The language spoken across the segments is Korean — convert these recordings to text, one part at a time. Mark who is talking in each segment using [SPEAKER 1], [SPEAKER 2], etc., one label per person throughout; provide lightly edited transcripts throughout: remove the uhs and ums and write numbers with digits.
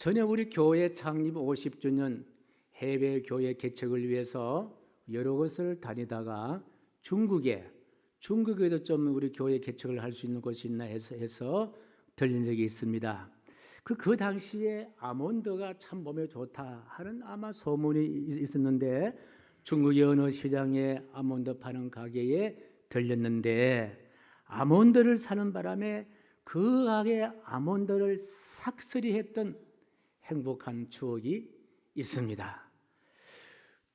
[SPEAKER 1] 전에 우리 교회 창립 50주년 해외 교회 개척을 위해서 여러 곳을 다니다가 중국에도 좀 우리 교회 개척을 할 수 있는 곳이 있나 해서 들린 적이 있습니다. 그 당시에 아몬드가 참 몸에 좋다 하는 아마 소문이 있었는데 중국의 어느 시장에 아몬드 파는 가게에 들렸는데 아몬드를 사는 바람에 그 가게에 아몬드를 삭슬이 했던 행복한 추억이 있습니다.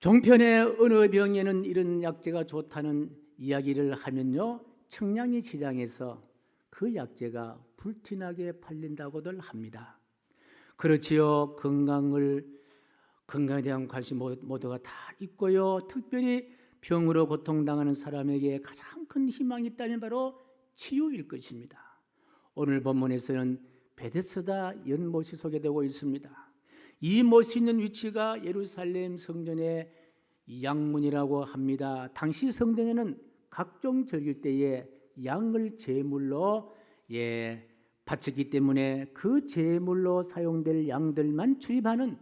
[SPEAKER 1] 종편의 어느 병에는 이런 약재가 좋다는 이야기를 하면요, 청량리 시장에서 그 약재가 불티나게 팔린다고들 합니다. 그렇지요. 건강에 대한 관심 모두가 다 있고요. 특별히 병으로 고통당하는 사람에게 가장 큰 희망이 있다면 바로 치유일 것입니다. 오늘 본문에서는 베데스다 연못이 소개되고 있습니다. 이 못이 있는 위치가 예루살렘 성전의 양문이라고 합니다. 당시 성전에는 각종 절기 때에 양을 제물로 바쳤기 때문에 그 제물로 사용될 양들만 출입하는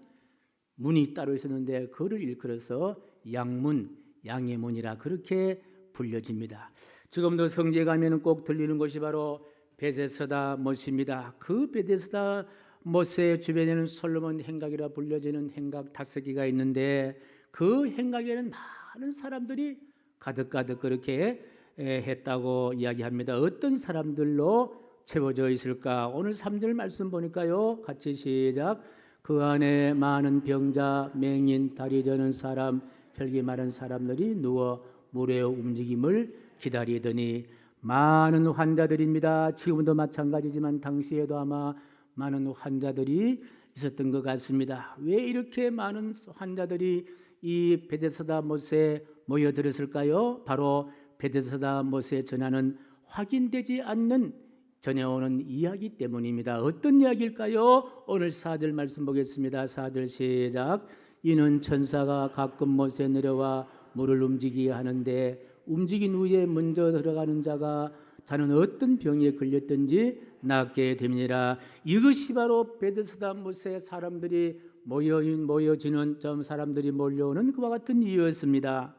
[SPEAKER 1] 문이 따로 있었는데 그를 일컬어서 양문, 양의 문이라 그렇게 불려집니다. 지금도 성지에 가면 꼭 들리는 곳이 바로 베데스다 못입니다. 그 베데스다 못의 주변에는 솔로몬 행각이라 불려지는 행각 5개가 있는데 그 행각에는 많은 사람들이 가득가득 그렇게 했다고 이야기합니다. 어떤 사람들로 채워져 있을까? 오늘 3절 말씀 보니까요, 같이 시작. 그 안에 많은 병자, 맹인, 다리 저는 사람, 혈기 마른 사람들이 누워 물의 움직임을 기다리더니 많은 환자들입니다. 지금도 마찬가지지만 당시에도 아마 많은 환자들이 있었던 것 같습니다. 왜 이렇게 많은 환자들이 이 베데스다 못에 모여들었을까요? 바로 베데스다 못에 전하는 확인되지 않는 전해오는 이야기 때문입니다. 어떤 이야기일까요? 오늘 4절 말씀 보겠습니다. 4절 시작. 이는 천사가 가끔 못에 내려와 물을 움직이게 하는데 움직인 후에 먼저 들어가는 자는 어떤 병에 걸렸든지 낫게 됩니다. 이것이 바로 베데스다 못에 사람들이 모여지는 사람들이 몰려오는 그와 같은 이유였습니다.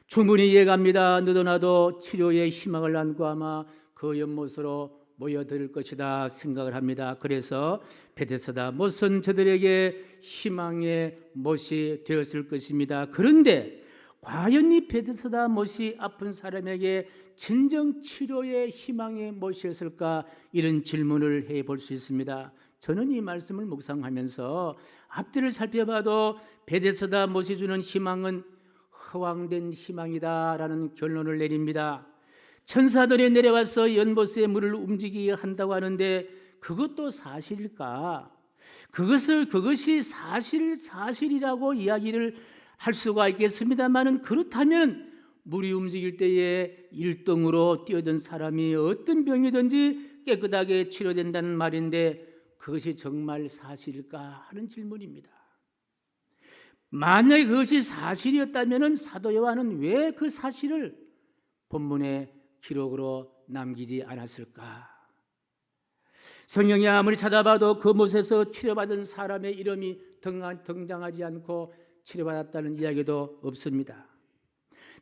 [SPEAKER 1] 충분히 이해갑니다. 너도 나도 치료의 희망을 안고 아마 그 연못으로 모여들 것이다 생각을 합니다. 그래서 베데스다 못은 저들에게 희망의 못이 되었을 것입니다. 그런데 과연 이 베데스다 못이 아픈 사람에게 진정 치료의 희망의 못이었을까? 이런 질문을 해볼 수 있습니다. 저는 이 말씀을 묵상하면서 앞뒤를 살펴봐도 베데스다 못이 주는 희망은 허황된 희망이다라는 결론을 내립니다. 천사들이 내려와서 연못에 물을 움직이게 한다고 하는데 그것도 사실일까? 그것이 사실이라고 이야기를 할 수가 있겠습니다만은 그렇다면 물이 움직일 때에 일등으로 뛰어든 사람이 어떤 병이든지 깨끗하게 치료된다는 말인데 그것이 정말 사실일까 하는 질문입니다. 만약에 그것이 사실이었다면 사도 요한은 왜 그 사실을 본문에 기록으로 남기지 않았을까? 성경에 아무리 찾아봐도 그 못에서 치료받은 사람의 이름이 등장하지 않고 치료받았다는 이야기도 없습니다.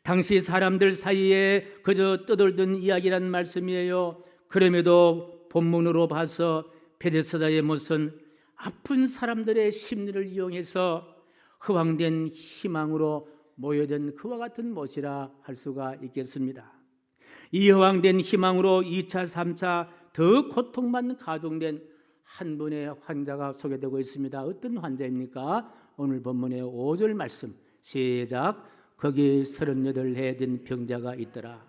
[SPEAKER 1] 당시 사람들 사이에 그저 떠돌던 이야기란 말씀이에요. 그럼에도 본문으로 봐서 베데스다의 못은 아픈 사람들의 심리를 이용해서 허황된 희망으로 모여든 그와 같은 못이라 할 수가 있겠습니다. 이 허황된 희망으로 2차, 3차 더 고통받는 가중된 한 분의 환자가 소개되고 있습니다. 어떤 환자입니까? 오늘 본문의 5절 말씀 시작. 거기 38해 된 병자가 있더라.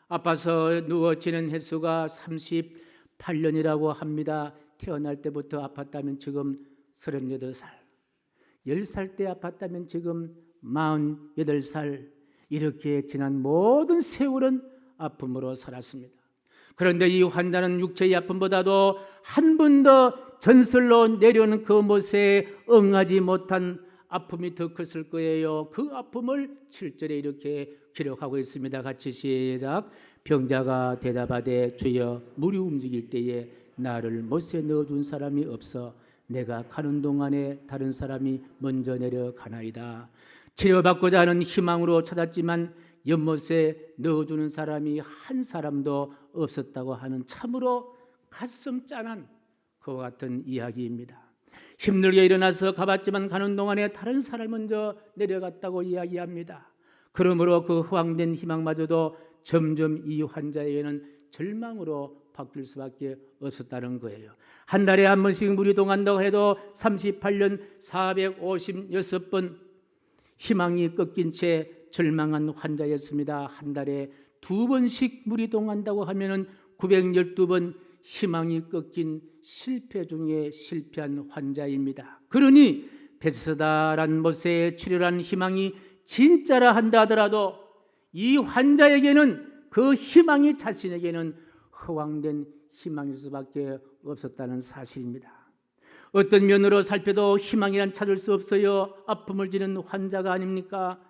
[SPEAKER 1] 아파서 누워 지낸 횟수가 38년이라고 합니다. 태어날 때부터 아팠다면 지금 38살, 10살 때 아팠다면 지금 48살, 이렇게 지난 모든 세월은 아픔으로 살았습니다. 그런데 이 환자는 육체의 아픔보다도 한 번 더 전설로 내려오는 그 못에 응하지 못한 아픔이 더 컸을 거예요. 그 아픔을 7절에 이렇게 기록하고 있습니다. 같이 시작. 병자가 대답하되 주여 물이 움직일 때에 나를 못에 넣어준 사람이 없어 내가 가는 동안에 다른 사람이 먼저 내려가나이다. 치료받고자 하는 희망으로 찾았지만 연못에 넣어주는 사람이 한 사람도 없었다고 하는 참으로 가슴 짠한 그와 같은 이야기입니다. 힘들게 일어나서 가봤지만 가는 동안에 다른 사람 먼저 내려갔다고 이야기합니다. 그러므로 그 허황된 희망마저도 점점 이 환자에게는 절망으로 바뀔 수밖에 없었다는 거예요. 한 달에 한 번씩 물이 동한다고 해도 38년 456번 희망이 꺾인 채 절망한 환자였습니다. 한 달에 2번씩 물이 동한다고 하면은 912번 희망이 꺾인 실패 중에 실패한 환자입니다. 그러니 베데스다란 못에 치료란 희망이 진짜라 한다 하더라도 이 환자에게는 그 희망이 자신에게는 허황된 희망일 수밖에 없었다는 사실입니다. 어떤 면으로 살펴도 희망이란 찾을 수 없어요. 아픔을 지는 환자가 아닙니까?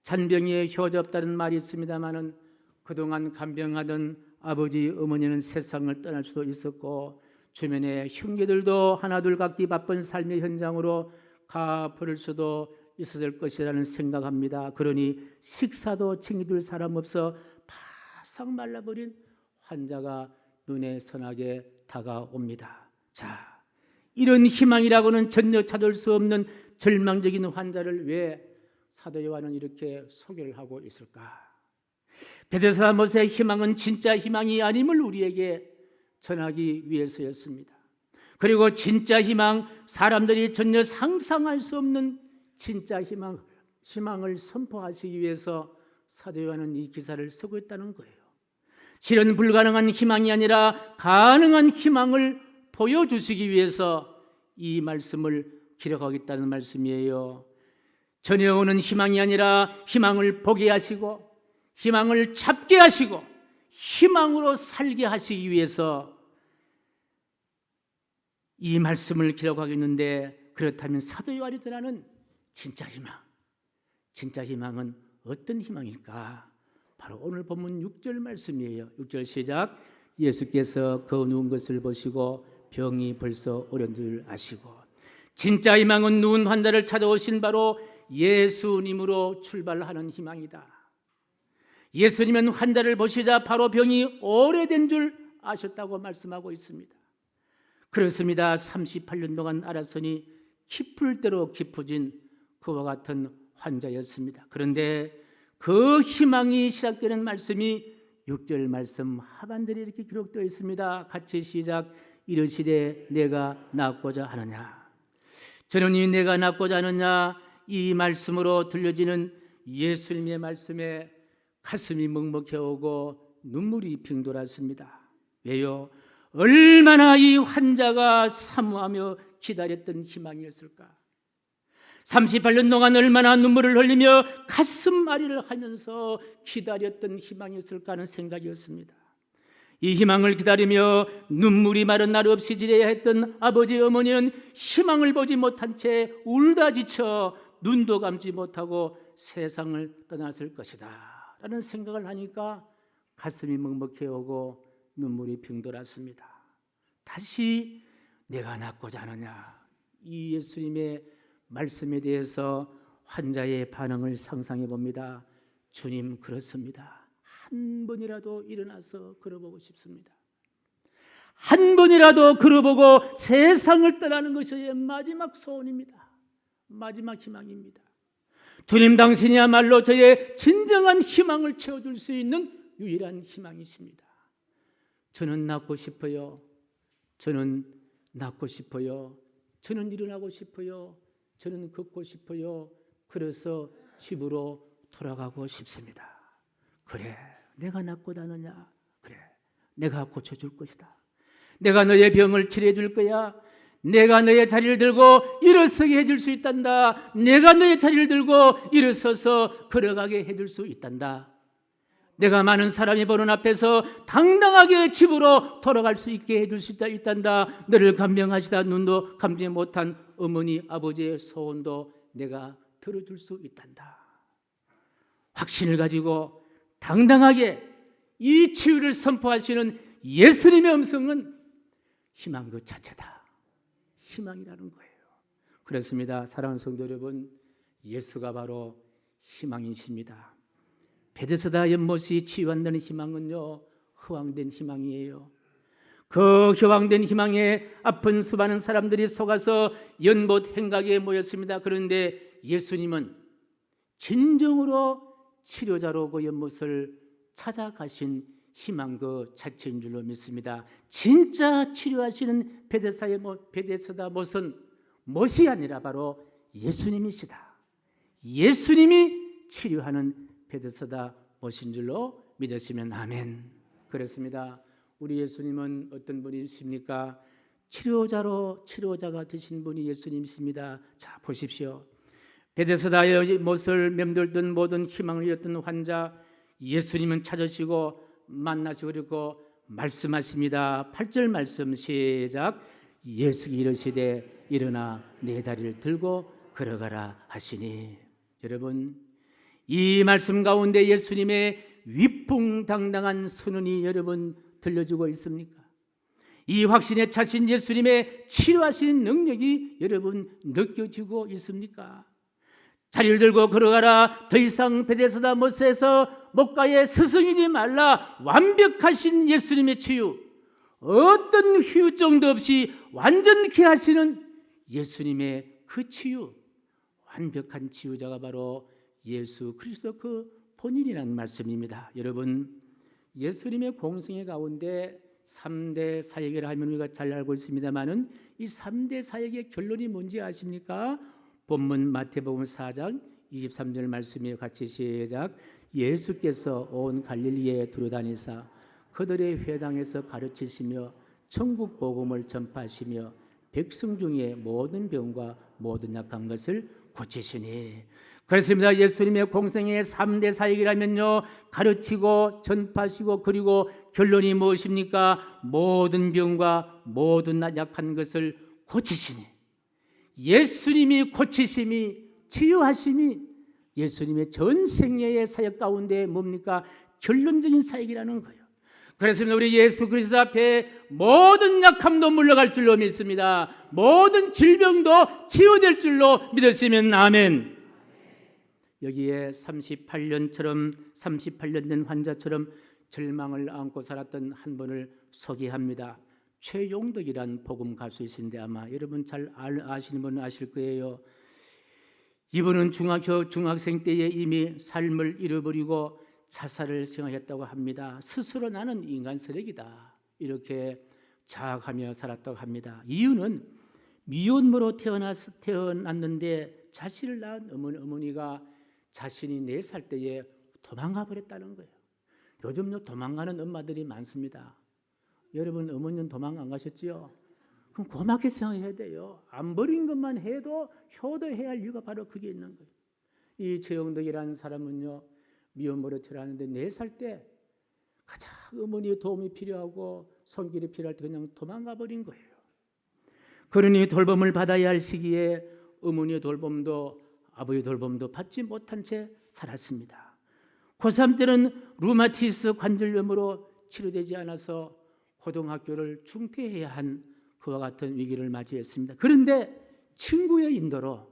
[SPEAKER 1] 잔병에 효자 없다는 말이 있습니다마는 그동안 간병하던 아버지 어머니는 세상을 떠날 수도 있었고 주변의 형제들도 하나둘 갖기 바쁜 삶의 현장으로 가버릴 수도 있었을 것이라는 생각합니다. 그러니 식사도 챙겨줄 사람 없어 바싹 말라버린 환자가 눈에 선하게 다가옵니다. 자, 이런 희망이라고는 전혀 찾을 수 없는 절망적인 환자를 왜 사도 요한은 이렇게 소개를 하고 있을까? 베데스다 못의 희망은 진짜 희망이 아님을 우리에게 전하기 위해서였습니다. 그리고 진짜 희망, 사람들이 전혀 상상할 수 없는 진짜 희망을 선포하시기 위해서 사도 요한은 이 기사를 쓰고 있다는 거예요. 실현 불가능한 희망이 아니라 가능한 희망을 보여주시기 위해서 이 말씀을 기록하겠다는 말씀이에요. 전혀 오는 희망이 아니라 희망을 보게 하시고 희망을 잡게 하시고 희망으로 살게 하시기 위해서 이 말씀을 기록하겠는데, 그렇다면 사도 요한이 전하는 진짜 희망은 어떤 희망일까? 바로 오늘 본문 6절 말씀이에요. 6절 시작. 예수께서 그 누운 것을 보시고 병이 벌써 오른 줄 아시고. 진짜 희망은 누운 환자를 찾아오신 바로 예수님으로 출발하는 희망이다. 예수님은 환자를 보시자 바로 병이 오래된 줄 아셨다고 말씀하고 있습니다. 그렇습니다. 38년 동안 알았으니 깊을 대로 깊어진 그와 같은 환자였습니다. 그런데 그 희망이 시작되는 말씀이 6절 말씀 하반절에 이렇게 기록되어 있습니다. 같이 시작. 이르시되 내가 낫고자 하느냐. 저는 이 내가 낫고자 하느냐 이 말씀으로 들려지는 예수님의 말씀에 가슴이 먹먹해오고 눈물이 빙 돌았습니다. 왜요? 얼마나 이 환자가 사모하며 기다렸던 희망이었을까? 38년 동안 얼마나 눈물을 흘리며 가슴앓이를 하면서 기다렸던 희망이었을까 하는 생각이었습니다. 이 희망을 기다리며 눈물이 마른 날 없이 지내야 했던 아버지 어머니는 희망을 보지 못한 채 울다 지쳐 눈도 감지 못하고 세상을 떠났을 것이다 라는 생각을 하니까 가슴이 먹먹해오고 눈물이 빙 돌았습니다. 다시 내가 낫고자 하느냐 이 예수님의 말씀에 대해서 환자의 반응을 상상해 봅니다. 주님 그렇습니다. 한 번이라도 일어나서 걸어보고 싶습니다. 한 번이라도 걸어보고 세상을 떠나는 것이 저의 마지막 소원입니다. 마지막 희망입니다. 주님 당신이야말로 저의 진정한 희망을 채워줄 수 있는 유일한 희망이십니다. 저는 낫고 싶어요. 저는 낫고 싶어요. 저는 일어나고 싶어요. 저는 걷고 싶어요. 그래서 집으로 돌아가고 싶습니다. 그래, 내가 낫고자 하느냐? 그래, 내가 고쳐줄 것이다. 내가 너의 병을 치료해 줄 거야. 내가 너의 자리를 들고 일어서게 해줄 수 있단다. 내가 너의 자리를 들고 일어서서 걸어가게 해줄 수 있단다. 내가 많은 사람이 보는 앞에서 당당하게 집으로 돌아갈 수 있게 해줄 수 있단다. 너를 간병하시다 눈도 감지 못한 어머니 아버지의 소원도 내가 들어줄 수 있단다. 확신을 가지고 당당하게 이 치유를 선포하시는 예수님의 음성은 희망 그 자체다. 희망이라는 거예요. 그렇습니다. 사랑하는 성도 여러분, 예수가 바로 희망이십니다. 베데스다 연못이 치유한다는 희망은요, 허황된 희망이에요. 그 허황된 희망에 아픈 수많은 사람들이 속아서 연못 행각에 모였습니다. 그런데 예수님은 진정으로 치료자로 그 연못을 찾아가신 희망 그 자체인 줄로 믿습니다. 진짜 치료하시는 베데스다 못은 못이 아니라 바로 예수님이시다. 예수님이 치료하는 베데스다 못인 줄로 믿으시면 아멘. 그렇습니다. 우리 예수님은 어떤 분이십니까? 치료자가 되신 분이 예수님이십니다. 자, 보십시오. 베데스다의 못을 맴돌던 모든 희망을 잃었던 환자 예수님은 찾으시고 만나시고 그리고 말씀하십니다. 8절 말씀 시작. 예수께 이르시되 일어나 내 다리를 들고 걸어가라 하시니. 여러분, 이 말씀 가운데 예수님의 위풍당당한 선언이 여러분 들려주고 있습니까? 이 확신에 차신 예수님의 치료하시는 능력이 여러분 느껴지고 있습니까? 다리를 들고 걸어가라. 더 이상 베데스다 못에서 못가에 스승이지 말라. 완벽하신 예수님의 치유, 어떤 후유증도 없이 완전케 하시는 예수님의 그 치유, 완벽한 치유자가 바로 예수 그리스도 그 본인이라는 말씀입니다. 여러분, 예수님의 공생애 가운데 3대 사역을 하면 우리가 잘 알고 있습니다만은 이 3대 사역의 결론이 뭔지 아십니까? 본문 마태복음 4장 23절 말씀이 같이 시작. 예수께서 온 갈릴리에 두루다니사 그들의 회당에서 가르치시며 천국 복음을 전파하시며 백성 중에 모든 병과 모든 약한 것을 고치시니. 그렇습니다. 예수님의 공생의 3대 사역이라면요, 가르치고 전파하시고 그리고 결론이 무엇입니까? 모든 병과 모든 약한 것을 고치시니. 예수님이 고치심이 치유하심이 예수님의 전 생애의 사역 가운데 뭡니까? 결론적인 사역이라는 거예요. 그렇습니다. 우리 예수 그리스도 앞에 모든 약함도 물러갈 줄로 믿습니다. 모든 질병도 치유될 줄로 믿으시면 아멘. 여기에 38년 된 환자처럼 절망을 안고 살았던 한 분을 소개합니다. 최용덕이란 복음 가수이신데 아마 여러분 잘 아시는 분은 아실 거예요. 이분은 중학생 때에 이미 삶을 잃어버리고 자살을 생각했다고 합니다. 스스로 나는 인간 쓰레기다 이렇게 자학하며 살았다고 합니다. 이유는 미혼모로 태어났는데 자신을 낳은 어머니가 자신이 4살 때에 도망가 버렸다는 거예요. 요즘요 도망가는 엄마들이 많습니다. 여러분 어머니는 도망 안 가셨지요? 그럼 고맙게 생각해야 돼요. 안 버린 것만 해도 효도해야 할 이유가 바로 그게 있는 거예요. 이 최영덕이라는 사람은요 미혼모로 태어났는데 4살 때 가장 어머니의 도움이 필요하고 손길이 필요할 때 그냥 도망가 버린 거예요. 그러니 돌봄을 받아야 할 시기에 어머니의 돌봄도 아버지의 돌봄도 받지 못한 채 살았습니다. 고3 때는 루마티스 관절염으로 치료되지 않아서 고등학교를 중퇴해야 한 그와 같은 위기를 맞이했습니다. 그런데 친구의 인도로,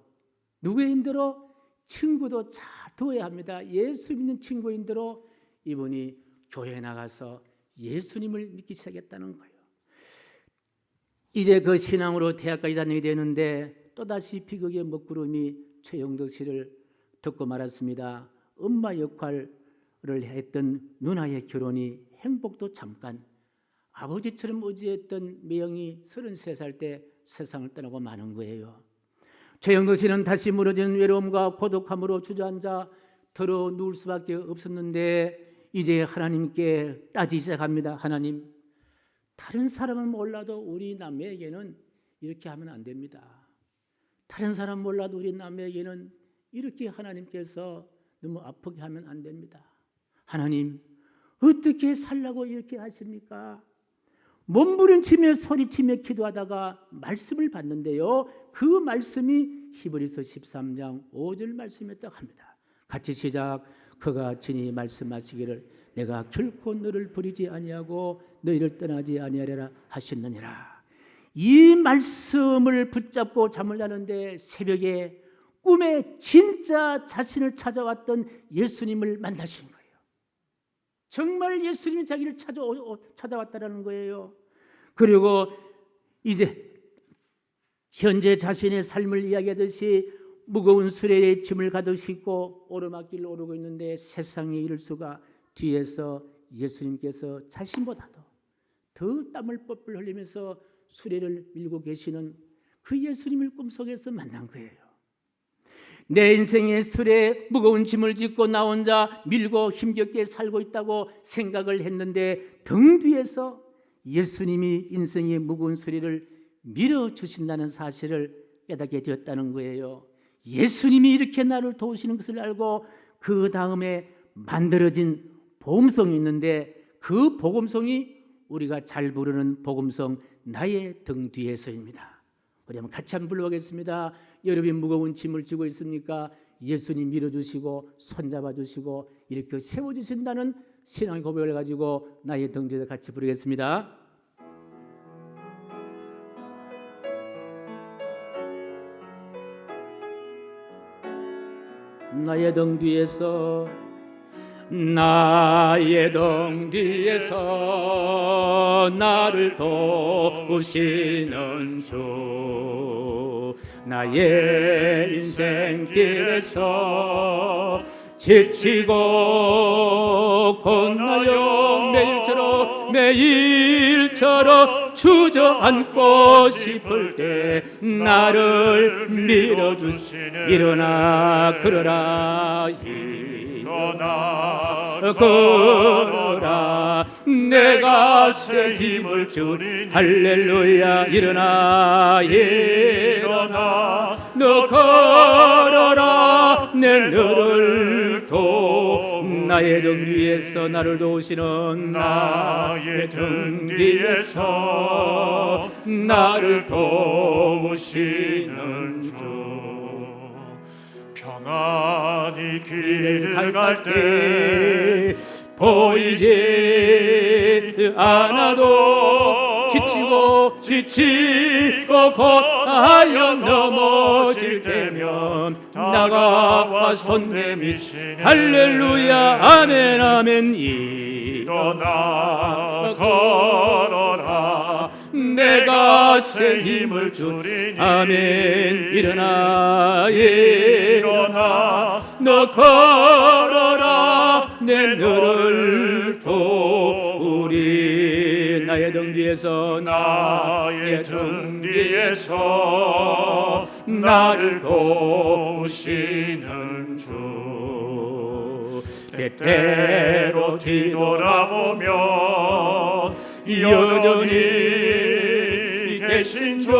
[SPEAKER 1] 누구의 인도로? 친구도 잘 두어야 합니다. 예수 믿는 친구의 인도로 이분이 교회에 나가서 예수님을 믿기 시작했다는 거예요. 이제 그 신앙으로 대학까지 다니게 되는데 또다시 비극의 먹구름이 최영덕 씨를 듣고 말았습니다. 엄마 역할을 했던 누나의 결혼이 행복도 잠깐, 아버지처럼 의지했던 매형이 33살 때 세상을 떠나고 마는 거예요. 최영덕 씨는 다시 무너지는 외로움과 고독함으로 주저앉아 더러 누울 수밖에 없었는데 이제 하나님께 따지기 시작합니다. 하나님, 다른 사람은 몰라도 우리 남매에게는 이렇게 하면 안 됩니다. 다른 사람 몰라도 우리 남매에게는 이렇게 하나님께서 너무 아프게 하면 안 됩니다. 하나님, 어떻게 살라고 이렇게 하십니까? 몸부림치며 소리치며 기도하다가 말씀을 받는데요, 그 말씀이 히브리서 13장 5절 말씀이었다고 합니다. 같이 시작. 그가 친히 말씀하시기를 내가 결코 너를 버리지 아니하고 너희를 떠나지 아니하리라 하셨느니라. 이 말씀을 붙잡고 잠을 자는데 새벽에 꿈에 진짜 자신을 찾아왔던 예수님을 만나신 거예요. 정말 예수님이 자기를 찾아왔다는 거예요. 그리고 이제 현재 자신의 삶을 이야기하듯이 무거운 수레에 짐을 가득 싣고 오르막길을 오르고 있는데 세상에 이를 수가 뒤에서 예수님께서 자신보다도 더 땀을 뻘뻘 흘리면서 수레를 밀고 계시는 그 예수님을 꿈속에서 만난 거예요. 내 인생의 수레에 무거운 짐을 짓고 나 혼자 밀고 힘겹게 살고 있다고 생각을 했는데 등 뒤에서 예수님이 인생의 무거운 수레를 밀어주신다는 사실을 깨닫게 되었다는 거예요. 예수님이 이렇게 나를 도우시는 것을 알고 그 다음에 만들어진 복음성이 있는데 그 복음성이 우리가 잘 부르는 복음성 나의 등 뒤에서입니다. 우리 한번 같이 한번 불러보겠습니다. 여러분이 무거운 짐을 지고 있습니까? 예수님 밀어주시고 손잡아주시고 이렇게 세워주신다는 신앙의 고백을 가지고 나의 등 뒤에서 같이 부르겠습니다. 나의 등 뒤에서 나의 등 뒤에서 나를 도우시는 주 나의 인생길에서 지치고 고나여 매일처럼 주저앉고 싶을 때 나를 밀어주시는 일어나 걸어라 걸어라 내가 새 힘을 주니 할렐루야 일어나 너 걸어라 내 너를 나의 등 뒤에서 나를 도우시는 나의 등 뒤에서 나를 도우시는 주 평안히 길을 갈 때 보이지 않아도 지치고 곧하여 넘어질 때면 나가와 손 내미시네 할렐루야 아멘 아멘 일어나 걸어라 내가 새 힘을 주리니 아멘 일어나 너 걸어라 내 너를 도우리 나의 등 뒤에서 나를 도우시는 주 때때로 뒤돌아보면 여전히 계신 주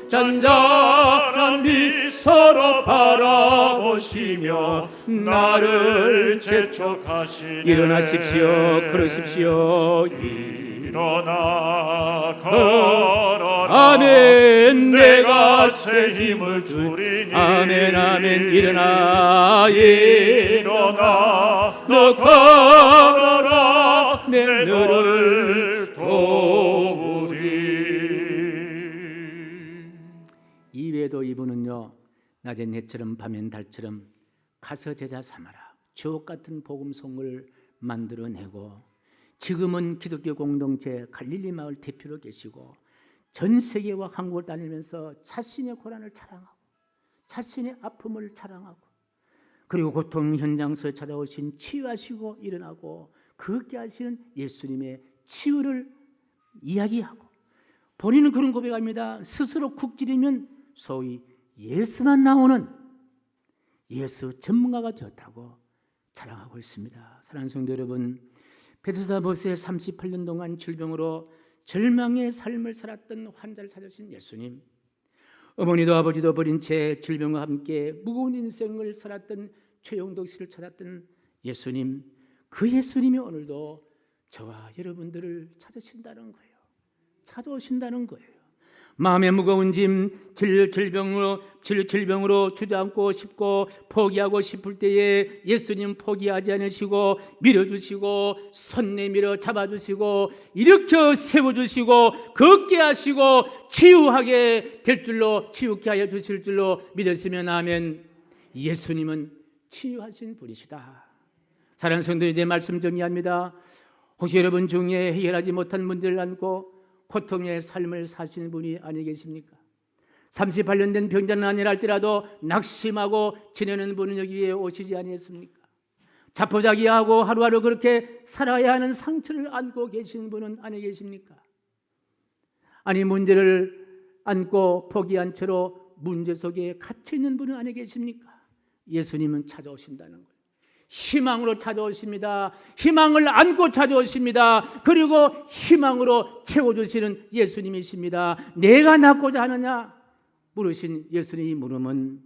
[SPEAKER 1] 잔잔한 미소로 바라보시며 나를 재촉하시네 일어나십시오 걸으십시오 일어나 걸어라 아멘 내가 새 힘을 주리니 아멘 아멘 일어나 너 걸어라 내 너를 도우리 이외에도 이분은요 낮엔 해처럼 밤엔 달처럼 가서 제자 삼아라 주옥같은 복음송을 만들어내고 지금은 기독교 공동체 갈릴리 마을 대표로 계시고 전 세계와 한국을 다니면서 자신의 고난을 자랑하고 자신의 아픔을 자랑하고 그리고 고통 현장소에 찾아오신 치유하시고 일어나고 그렇게 하시는 예수님의 치유를 이야기하고 본인은 그런 고백합니다. 스스로 쿡 찌르면 소위 예수만 나오는 예수 전문가가 되었다고 자랑하고 있습니다. 사랑하는 성도 여러분 베드사못에 38년 동안 질병으로 절망의 삶을 살았던 환자를 찾으신 예수님 어머니도 아버지도 버린 채 질병과 함께 무거운 인생을 살았던 최영덕 씨를 찾았던 예수님 그 예수님이 오늘도 저와 여러분들을 찾으신다는 거예요. 찾아오신다는 거예요. 마음에 무거운 짐, 질병으로 주저앉고 싶고 포기하고 싶을 때에 예수님 포기하지 않으시고 밀어주시고 손 내밀어 잡아주시고 일으켜 세워주시고 걷게 하시고 치유하게 될 줄로, 치유케 하여 주실 줄로 믿으시면 아멘. 예수님은 치유하신 분이시다. 사랑하는 성도, 이제 말씀 정리합니다. 혹시 여러분 중에 해결하지 못한 문제를 안고 고통의 삶을 사시는 분이 아니 계십니까? 38년 된 병자는 아니라 할지라도 낙심하고 지내는 분은 여기에 오시지 아니했습니까? 자포자기하고 하루하루 그렇게 살아야 하는 상처를 안고 계시는 분은 아니 계십니까? 아니, 문제를 안고 포기한 채로 문제 속에 갇혀 있는 분은 아니 계십니까? 예수님은 찾아오신다는 거예요. 희망으로 찾아오십니다. 희망을 안고 찾아오십니다. 그리고 희망으로 채워주시는 예수님이십니다. 내가 낫고자 하느냐 물으신 예수님이 물음은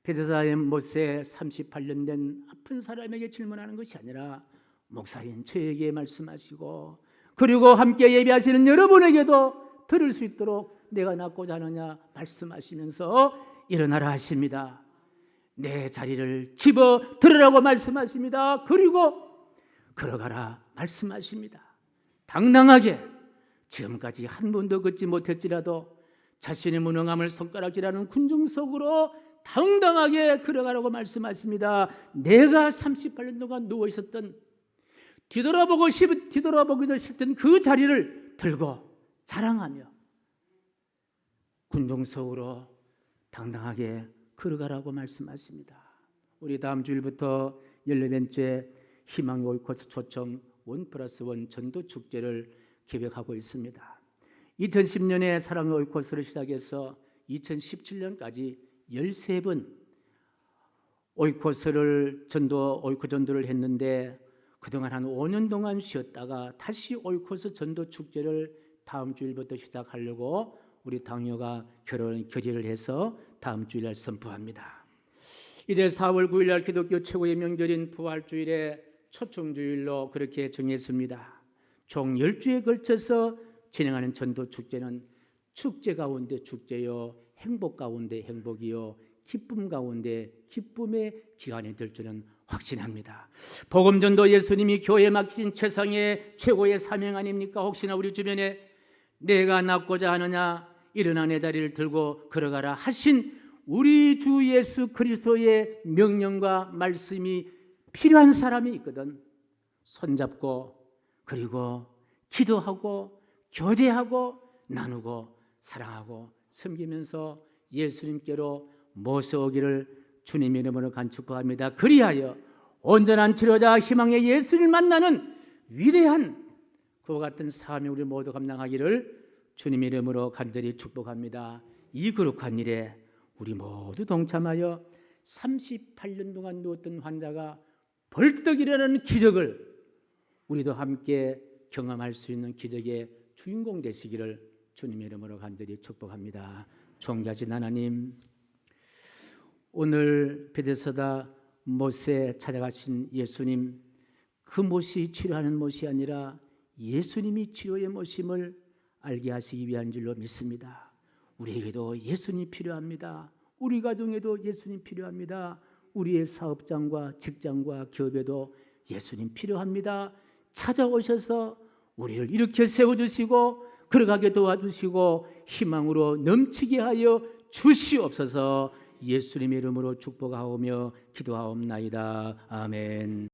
[SPEAKER 1] 베데스다의 못에 38년 된 아픈 사람에게 질문하는 것이 아니라 목사인 저에게 말씀하시고, 그리고 함께 예배하시는 여러분에게도 들을 수 있도록 내가 낫고자 하느냐 말씀하시면서 일어나라 하십니다. 내 자리를 집어 들으라고 말씀하십니다. 그리고 걸어가라 말씀하십니다. 당당하게, 지금까지 한 번도 걷지 못했지라도 자신의 무능함을 손가락질하는 군중 속으로 당당하게 걸어가라고 말씀하십니다. 내가 38년 동안 누워 있었던, 뒤돌아보기도 싫던 그 자리를 들고 자랑하며 군중 속으로 당당하게 걸어가라고 말씀하십니다. 우리 다음 주일부터 14번째 희망의 오이코스 초청 1+1 전도 축제를 계획하고 있습니다. 2010년에 사랑의 오이코스를 시작해서 2017년까지 13번 오이코스 전도를 했는데, 그동안 한 5년 동안 쉬었다가 다시 오이코스 전도 축제를 다음 주일부터 시작하려고 우리 당뇨가 결의를 해서 다음 주일날 선포합니다. 이제 4월 9일날 기독교 최고의 명절인 부활주일에 초청주일로 그렇게 정했습니다. 총 10주에 걸쳐서 진행하는 전도축제는 축제 가운데 축제요, 행복 가운데 행복이요, 기쁨 가운데 기쁨의 기간이 될 줄은 확신합니다. 복음전도 예수님이 교회에 맡기신 최고의 사명 아닙니까? 혹시나 우리 주변에 내가 낫고자 하느냐, 일어나 내 자리를 들고 걸어가라 하신 우리 주 예수 그리스도의 명령과 말씀이 필요한 사람이 있거든. 손잡고, 그리고 기도하고 교제하고 나누고 사랑하고 섬기면서 예수님께로 모셔오기를 주님의 이름으로 간축복합니다. 그리하여 온전한 치료자 희망의 예수를 만나는 위대한 그와 같은 사명을 우리 모두 감당하기를 주님의 이름으로 간절히 축복합니다. 이 거룩한 일에 우리 모두 동참하여 38년 동안 누웠던 환자가 벌떡 일어나는 기적을 우리도 함께 경험할 수 있는 기적의 주인공 되시기를 주님의 이름으로 간절히 축복합니다. 존귀하신 하나님, 오늘 베데스다 못에 찾아가신 예수님, 그 못이 치료하는 못이 아니라 예수님이 치료의 못임을 알게 하시기 위한 줄로 믿습니다. 우리에게도 예수님이 필요합니다. 우리 가정에도 예수님 필요합니다. 우리의 사업장과 직장과 기업에도 예수님 필요합니다. 찾아오셔서 우리를 일으켜 세워주시고 걸어가게 도와주시고 희망으로 넘치게 하여 주시옵소서. 예수님의 이름으로 축복하오며 기도하옵나이다. 아멘.